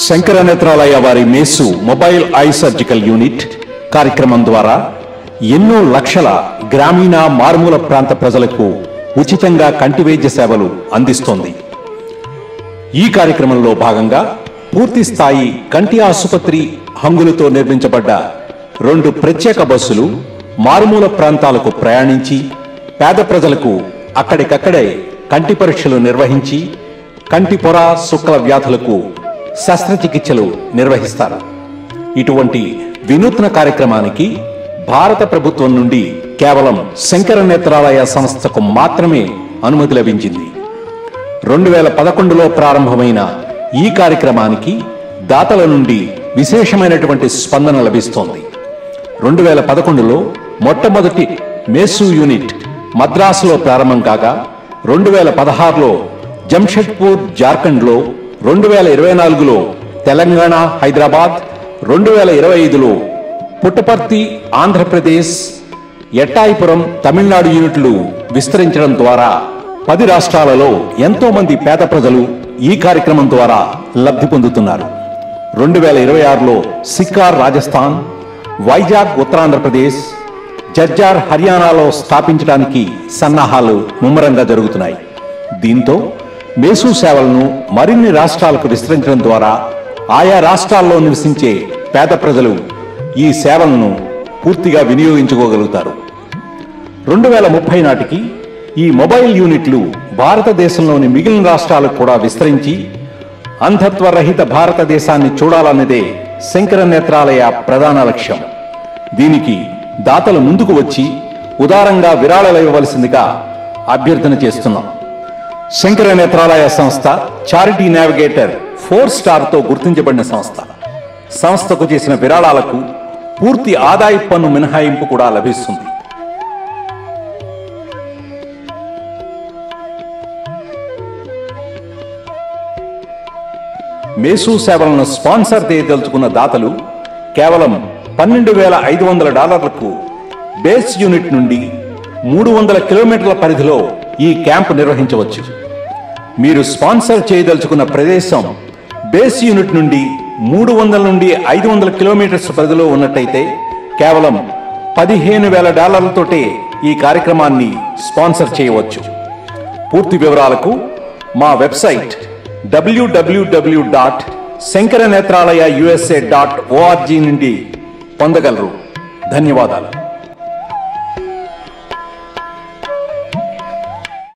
శంకర నేత్రాలయ వారి మేసు mobile I surgical unit కార్యక్రమం ద్వారా ఎన్నో లక్షల గ్రామీణ మారుమూల ప్రాంత ప్రజలకు ఉచితంగా కంటి వైద్య సేవలు అందిస్తోంది. ఈ కార్యక్రమంలో భాగంగా పూర్తి స్థాయి కంటి ఆసుపత్రి హంగులతో నిర్మించబడ్డ 2 ప్రత్యేక బస్సులు మారుమూల ప్రాంతాలకు ప్రయాణించి పేద ప్రజలకు అక్కడికక్కడే కంటి పరీక్షలు నిర్వహించి కంటి పొర శుక్ల వ్యాధులకు శస్త్రచికిత్సలు నిర్వహిస్తారు. ఇటువంటి వినూత్న కార్యక్రమానికి భారత ప్రభుత్వం నుండి కేవలం శంకర నేత్రాలయ సంస్థకు మాత్రమే అనుమతి లభించింది. 2011లో ప్రారంభమైన ఈ కార్యక్రమానికి దాతల నుండి విశేషమైనటువంటి స్పందన లభిస్తోంది. 2011లో మొట్టమొదటి మేసు యూనిట్ మద్రాసులో ప్రారంభం కాగా 2016లో జంషెడ్పూర్ జార్ఖండ్లో, 2024లో తెలంగాణ హైదరాబాద్, 2025లో పుట్టపర్తి ఆంధ్రప్రదేశ్, ఎట్టాయిపురం తమిళనాడు యూనిట్లు విస్తరించడం ద్వారా 10 రాష్ట్రాలలో ఎంతో మంది పేద ప్రజలు ఈ కార్యక్రమం ద్వారా లబ్ధి పొందుతున్నారు. 2026లో సిక్కార్ రాజస్థాన్, వైజాగ్ ఉత్తరాంధ్రప్రదేశ్, జజ్జార్ హర్యానాలో స్థాపించడానికి సన్నాహాలు ముమ్మరంగా జరుగుతున్నాయి. దీంతో మేసు సేవలను మరిన్ని రాష్ట్రాలకు విస్తరించడం ద్వారా ఆయా రాష్ట్రాల్లో నివసించే పేద ప్రజలు ఈ సేవలను పూర్తిగా వినియోగించుకోగలుగుతారు. 2030 నాటికి ఈ మొబైల్ యూనిట్లు భారతదేశంలోని మిగిలిన రాష్ట్రాలకు కూడా విస్తరించి అంధత్వ రహిత భారతదేశాన్ని చూడాలన్నదే శంకర నేత్రాలయ ప్రధాన లక్ష్యం. దీనికి దాతలు ముందుకు వచ్చి ఉదారంగా విరాళాలు ఇవ్వవలసిందిగా అభ్యర్థన చేస్తున్నాం. శంకర నేత్రాలయ సంస్థ చారిటీ నావిగేటర్ 4 స్టార్తో గుర్తించబడిన సంస్థ. సంస్థకు చేసిన విరాళాలకు పూర్తి ఆదాయ పన్ను మినహాయింపు కూడా లభిస్తుంది. మేసు సేవలను స్పాన్సర్ చేయదలుచుకున్న దాతలు కేవలం $12,500కు బేస్ యూనిట్ నుండి 300 కిలోమీటర్ల పరిధిలో ఈ క్యాంపు నిర్వహించవచ్చు. మీరు స్పాన్సర్ చేయదలుచుకున్న ప్రదేశం బేస్ యూనిట్ నుండి 300 నుండి 500 కిలోమీటర్స్ పరిధిలో ఉన్నట్టయితే కేవలం $15,000తోటే ఈ కార్యక్రమాన్ని స్పాన్సర్ చేయవచ్చు. పూర్తి వివరాలకు మా వెబ్సైట్ www.shankaranetralaya.usa.org నుండి పొందగలరు. ధన్యవాదాలు.